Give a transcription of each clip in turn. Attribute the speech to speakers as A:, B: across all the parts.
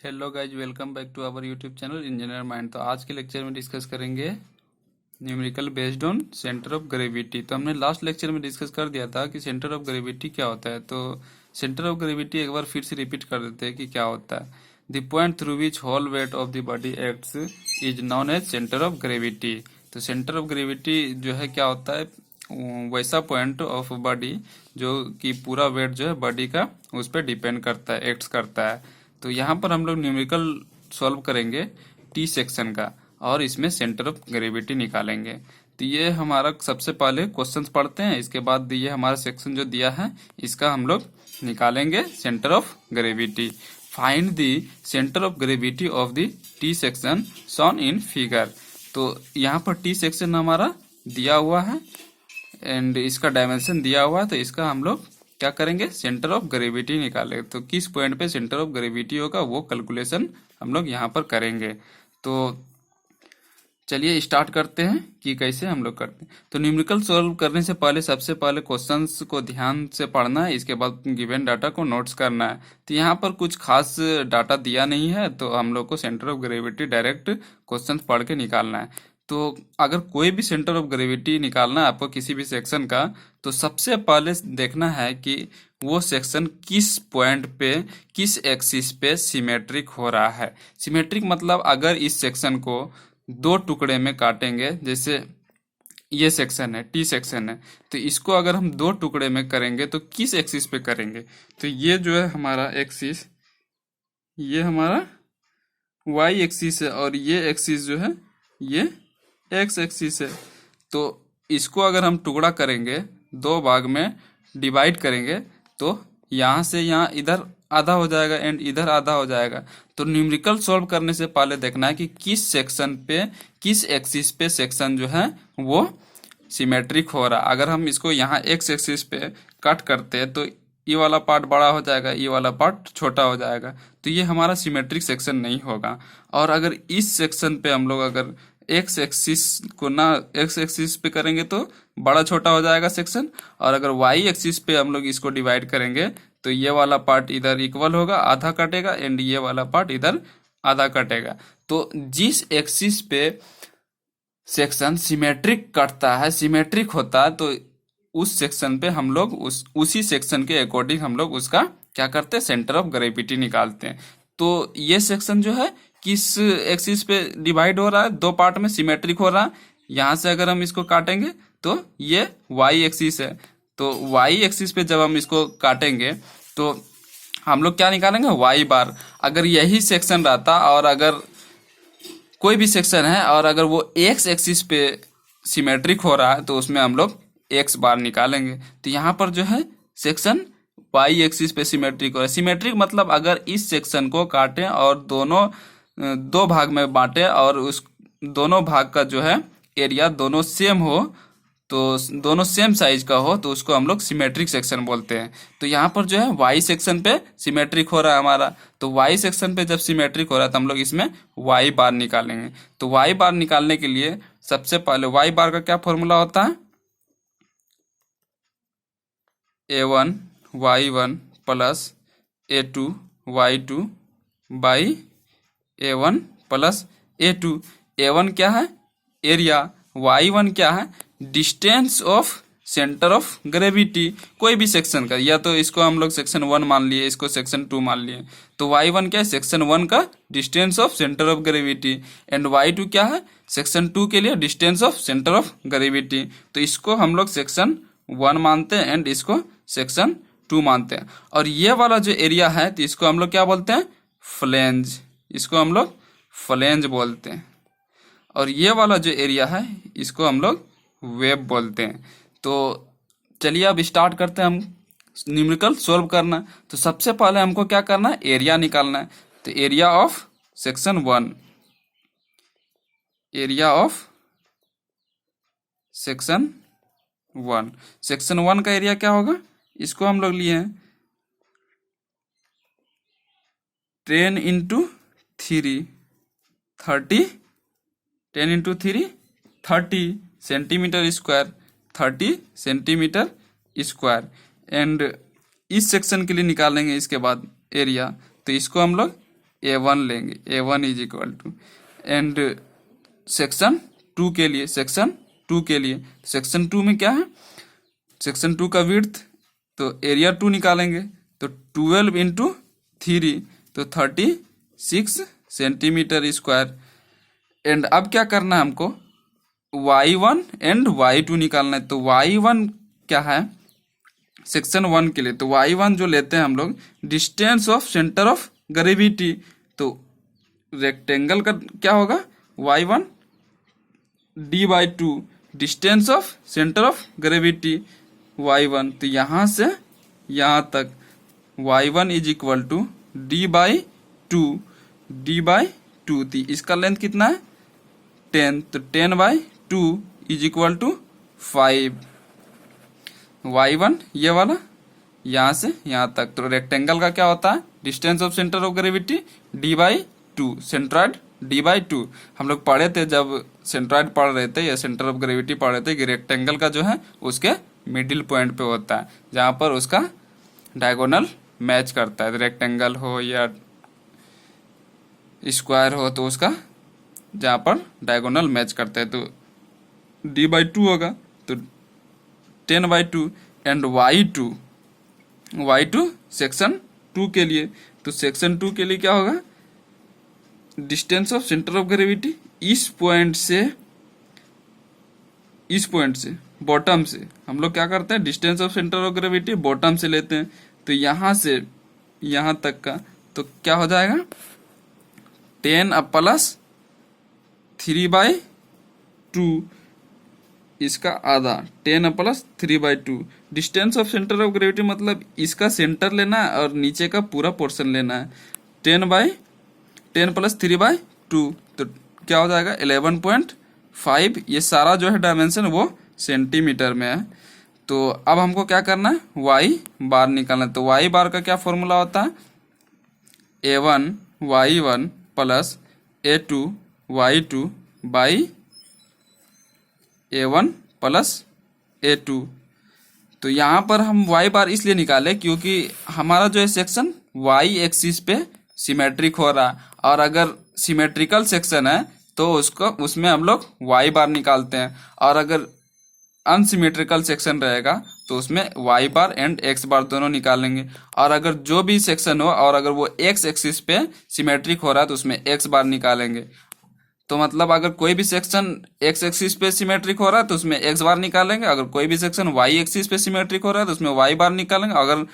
A: Hello guys, welcome back to our YouTube channel engineer mind. तो आज के lecture में डिस्कस करेंगे numerical based on centre of gravity. तो हमने लास्ट लेक्चर में डिस्कस कर दिया था कि सेंटर ऑफ ग्रेविटी क्या होता है। तो सेंटर ऑफ ग्रेविटी एक बार फिर से रिपीट कर देते हैं कि क्या होता है। The point through which whole weight of the body acts is known as centre of gravity. तो सेंटर ऑफ ग्रेविटी जो है क्या होता है, वैसा पॉइंट ऑफ बॉडी जो कि पूरा वेट जो है बॉडी का उस पर डिपेंड करता है, एक्ट्स करता है। तो यहाँ पर हम लोग न्यूमेरिकल सॉल्व करेंगे टी सेक्शन का और इसमें सेंटर ऑफ ग्रेविटी निकालेंगे। तो ये हमारा सबसे पहले क्वेश्चंस पढ़ते हैं, इसके बाद ये हमारा सेक्शन जो दिया है इसका हम लोग निकालेंगे centre of gravity. Find the centre of gravity of the T section shown in figure. तो यहाँ पर टी सेक्शन हमारा दिया हुआ है एंड इसका डायमेंशन दिया हुआ है। तो इसका हम लोग क्या करेंगे, सेंटर ऑफ ग्रेविटी निकालेंगे। तो किस पॉइंट पे सेंटर ऑफ ग्रेविटी होगा वो कैलकुलेशन हम लोग यहाँ पर करेंगे। तो चलिए स्टार्ट करते हैं कि कैसे हम लोग करते हैं। तो न्यूमेरिकल सॉल्व करने से पहले सबसे पहले क्वेश्चंस को ध्यान से पढ़ना है, इसके बाद गिवन डाटा को नोट्स करना है। तो यहाँ पर कुछ खास डाटा दिया नहीं है, तो हम लोग को centre of gravity direct questions पढ़ के निकालना है। तो अगर कोई भी सेंटर ऑफ ग्रेविटी निकालना है आपको किसी भी सेक्शन का, तो सबसे पहले देखना है कि वो सेक्शन किस पॉइंट पे, किस एक्सिस पे सिमेट्रिक हो रहा है। सिमेट्रिक मतलब अगर इस सेक्शन को दो टुकड़े में काटेंगे, जैसे ये सेक्शन है, टी सेक्शन है, तो इसको अगर हम दो टुकड़े में करेंगे तो किस एक्सिस पे करेंगे। तो ये जो है हमारा एक्सिस, ये हमारा वाई एक्सिस है और ये एक्सिस जो है ये एक्स एक्सिस है। तो इसको अगर हम टुकड़ा करेंगे, दो भाग में डिवाइड करेंगे, तो यहाँ से यहाँ इधर आधा हो जाएगा एंड इधर आधा हो जाएगा। तो न्यूमेरिकल सॉल्व करने से पहले देखना है कि किस सेक्शन पे, किस एक्सिस पे सेक्शन जो है वो सिमेट्रिक हो रहा है। अगर हम इसको यहाँ एक्स एक्सिस पे कट करते हैं तो ये वाला पार्ट बड़ा हो जाएगा, ये वाला पार्ट छोटा हो जाएगा, तो ये हमारा सिमेट्रिक सेक्शन नहीं होगा। और अगर इस सेक्शन पे हम लोग अगर एक्स एक्सिस को ना एक्स एक्सिस पे करेंगे तो बड़ा छोटा हो जाएगा सेक्शन, और अगर वाई एक्सिस पे हम लोग इसको डिवाइड करेंगे तो ये वाला पार्ट इधर इक्वल होगा, आधा कटेगा, एंड ये वाला पार्ट इधर आधा कटेगा। तो जिस एक्सिस पे सेक्शन सिमेट्रिक कटता है, सिमेट्रिक होता है, तो उस सेक्शन पे हम लोग उसी सेक्शन के अकॉर्डिंग हम लोग उसका क्या करते हैं, सेंटर ऑफ ग्रेविटी निकालते हैं। तो ये सेक्शन जो है किस एक्सिस पे डिवाइड हो रहा है, दो पार्ट में सिमेट्रिक हो रहा है। यहाँ से अगर हम इसको काटेंगे तो ये वाई एक्सिस है। तो वाई एक्सिस पे जब हम इसको काटेंगे तो हम लोग क्या निकालेंगे, वाई बार। अगर यही सेक्शन रहता और अगर कोई भी सेक्शन है और अगर वो एक्स एक्सिस पे सिमेट्रिक हो रहा है तो उसमें हम लोग एक्स बार निकालेंगे। तो यहाँ पर जो है सेक्शन वाई एक्सिस पे सिमेट्रिक हो रहा है। सिमेट्रिक मतलब अगर इस सेक्शन को काटें और दोनों दो भाग में बांटे और उस दोनों भाग का जो है एरिया दोनों सेम हो, तो दोनों सेम साइज का हो, तो उसको हम लोग सिमेट्रिक सेक्शन बोलते हैं। तो यहाँ पर जो है वाई सेक्शन पे सिमेट्रिक हो रहा है हमारा, तो वाई सेक्शन पे जब सिमेट्रिक हो रहा है तो हम लोग इसमें वाई बार निकालेंगे। तो वाई बार निकालने के लिए सबसे पहले वाई बार का क्या फॉर्मूला होता है, A1 Y1 plus A2 Y2 by A1 plus A2। A1 क्या है, एरिया, Y1 क्या है, distance of centre of gravity कोई भी सेक्शन का, या तो इसको हम लोग सेक्शन 1 मान लिए, इसको सेक्शन 2 मान लिए। तो Y1 क्या है, सेक्शन 1 का distance of centre of gravity, and Y2 क्या है, सेक्शन 2 के लिए distance of centre of gravity. तो इसको हम लोग सेक्शन 1 मानते हैं एंड इसको सेक्शन 2 मानते हैं। और ये वाला जो एरिया है तो इसको हम लोग क्या बोलते हैं, फ्लेंज, इसको हम लोग फ्लेंज बोलते हैं। और ये वाला जो एरिया है इसको हम लोग वेब बोलते हैं। तो चलिए अब स्टार्ट करते हैं हम न्यूमेरिकल सॉल्व करना। तो सबसे पहले हमको क्या करना है, एरिया निकालना है। तो area of section 1, area of section 1, section 1 का एरिया क्या होगा, इसको हम लोग लिए हैं 10 into 3 30, 10 into 3 30 centimetre square, 30 centimetre square. And इस सेक्शन के लिए निकालेंगे इसके बाद एरिया, तो इसको हम लोग A1 लेंगे, A1 is equal to, and section 2 के लिए, सेक्शन 2 में क्या है, सेक्शन 2 का विड्थ, तो एरिया 2 निकालेंगे, तो 12 इंटू 3 तो 36 सेंटीमीटर स्क्वायर। एंड अब क्या करना है हमको, y1 एंड y2 निकालना है। तो y1 क्या है सेक्शन 1 के लिए, तो y1 जो लेते हैं हम लोग distance of centre of gravity, तो रेक्टेंगल का क्या होगा y1 d/2 distance of centre of gravity y1, तो यहाँ से यहाँ तक y1 is equal to d/2, तो इसका लेंथ कितना है 10, तो 10/2 इज इक्वल टू 5। y1 ये वाला यहाँ से यहाँ तक, तो रेक्टेंगल का क्या होता है distance of centre of gravity d/2, centroid d/2। हम लोग पढ़े थे जब सेंट्रॉइड पढ़ रहे थे या सेंटर ऑफ ग्रेविटी पढ़ रहे थे कि रेक्टेंगल का जो है उसके मिडिल पॉइंट पे होता है, जहाँ पर उसका डायगोनल मैच करता है, रेक्टेंगल हो या स्क्वायर हो, तो उसका जहाँ पर डायगोनल मैच करता है, तो d/2 होगा, तो 10/2। एंड y2 सेक्शन 2 के लिए, तो सेक्शन 2 के लिए क्या होगा distance of centre of gravity इस पॉइंट से बॉटम से, हम लोग क्या करते हैं distance of centre of gravity bottom से लेते हैं, तो यहाँ से यहाँ तक का, तो क्या हो जाएगा 10 अब प्लस 3/2, इसका आधा 10 अब plus 3/2। Distance of centre of gravity मतलब इसका सेंटर लेना है और नीचे का पूरा पोर्शन लेना है, 10 प्लस 3/2, तो क्या हो जाएगा 11.5। ये सारा जो है डायमेंशन वो सेंटीमीटर में है। तो अब हमको क्या करना है y बार निकालना है, तो y बार का क्या फॉर्मूला होता है a1 y1 plus a2 y2 by a1 plus a2। तो यहाँ पर हम y बार इसलिए निकाले क्योंकि हमारा जो है सेक्शन y एक्सिस पे सिमेट्रिक हो रहा है, और अगर सिमेट्रिकल सेक्शन है तो उसमें हम लोग y बार निकालते हैं, और अगर अनसिमेट्रिकल सेक्शन रहेगा तो उसमें y बार एंड x बार दोनों निकालेंगे। और अगर जो भी सेक्शन हो और अगर वो x एक्सिस पे सिमेट्रिक हो रहा है तो उसमें x बार निकालेंगे। तो मतलब अगर कोई भी सेक्शन x एक्सिस पे सिमेट्रिक हो रहा है तो उसमें x बार निकालेंगे, अगर कोई भी सेक्शन y एक्सिस पे सिमेट्रिक हो रहा है तो उसमें y बार निकालेंगे, अगर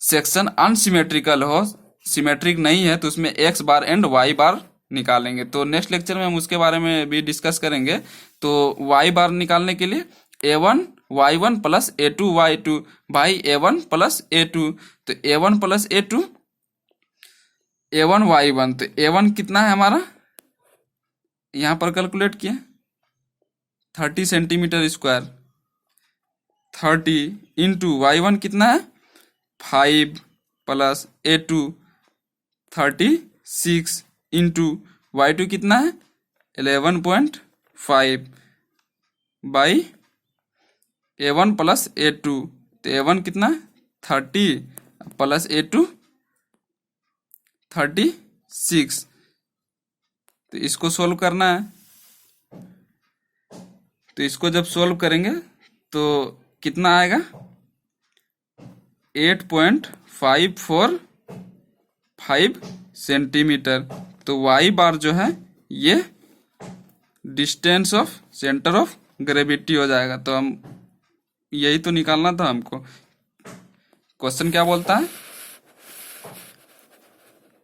A: सेक्शन अनसिमेट्रिकल हो, सिमेट्रिक नहीं है, तो उसमें x बार एंड y बार निकालेंगे। तो नेक्स्ट लेक्चर में हम उसके बारे में भी डिस्कस करेंगे। तो y बार निकालने के लिए a1 y1 plus a2 y2 by a1 plus a2, तो a1 plus a2 a1 y1, तो a1 कितना है हमारा यहाँ पर कैलकुलेट किया 30 सेंटीमीटर स्क्वायर, 30 इंटू y1 कितना है 5 प्लस a2 36 इंटू y2 कितना है 11.5 बाई a1 प्लस a2, तो a1 कितना 30 प्लस a2 36, तो इसको सोल्व करना है। तो इसको जब सोल्व करेंगे तो कितना आएगा 8.545 सेंटीमीटर। तो y बार जो है ये distance of centre of gravity हो जाएगा। तो हम यही तो निकालना था हमको। क्वेश्चन क्या बोलता है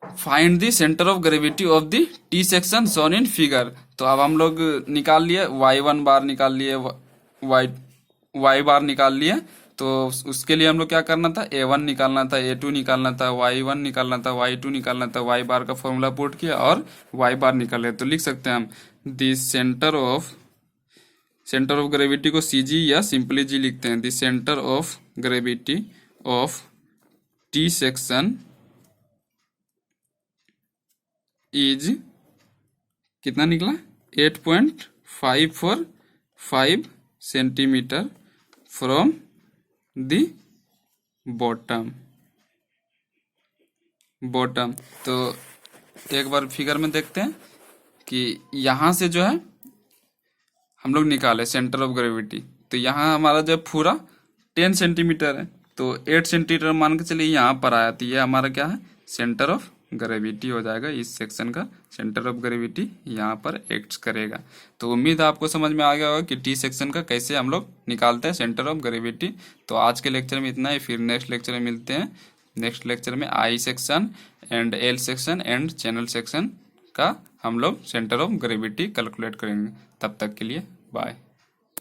A: find the centre of gravity of the T section shown in figure. तो अब हम लोग निकाल लिए y1 बार निकाल लिए, y बार निकाल लिए। तो उसके लिए हम लोग क्या करना था a1 निकालना था, a2 निकालना था, y1 निकालना था, y2 निकालना था, y बार का फॉर्मूला पुट किया और y बार निकाले। तो लिख सकते हैं हम द सेंटर ऑफ ग्रेविटी को CG या सिंपली G लिखते हैं। The centre of gravity of T section is कितना निकला 8.545 centimetre from the bottom bottom. तो एक बार फिगर में देखते हैं कि यहाँ से जो है हम लोग निकाले सेंटर ऑफ ग्रेविटी, तो यहाँ हमारा जब पूरा 10 सेंटीमीटर है, तो 8 सेंटीमीटर मान के चलिए यहाँ पर आया, तो ये हमारा क्या है, सेंटर ऑफ ग्रेविटी हो जाएगा। इस सेक्शन का सेंटर ऑफ ग्रेविटी यहाँ पर एक्ट करेगा। तो उम्मीद है आपको समझ में आ गया होगा कि टी सेक्शन का कैसे हम लोग निकालते हैं सेंटर ऑफ ग्रेविटी। तो आज के लेक्चर में इतना ही, फिर नेक्स्ट लेक्चर में मिलते हैं। नेक्स्ट लेक्चर में I section and L section and channel section का हम लोग सेंटर ऑफ ग्रेविटी कैलकुलेट करेंगे। तब तक के लिए बाय।